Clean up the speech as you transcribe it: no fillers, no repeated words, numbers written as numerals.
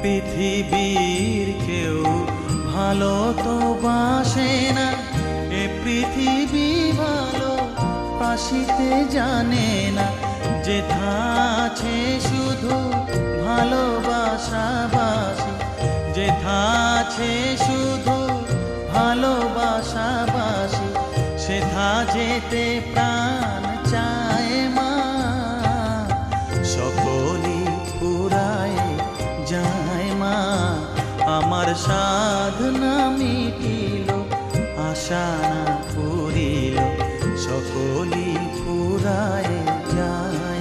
পৃথিবীর কেউ ভালো তো বাসে না, এ পৃথিবী ভালো বাসিতে জানে না। যেথা আছে শুধু ভালোবাসাবাসি, যেথা আছে শুধু ভালোবাসাবাসি, সেথা যেতে প্রাণ চায় মা। সকলই ফুরায় যায় মা, আমার সাধনা মিটিল, আশা না পুরিল, সকলই ফুরায় যায়।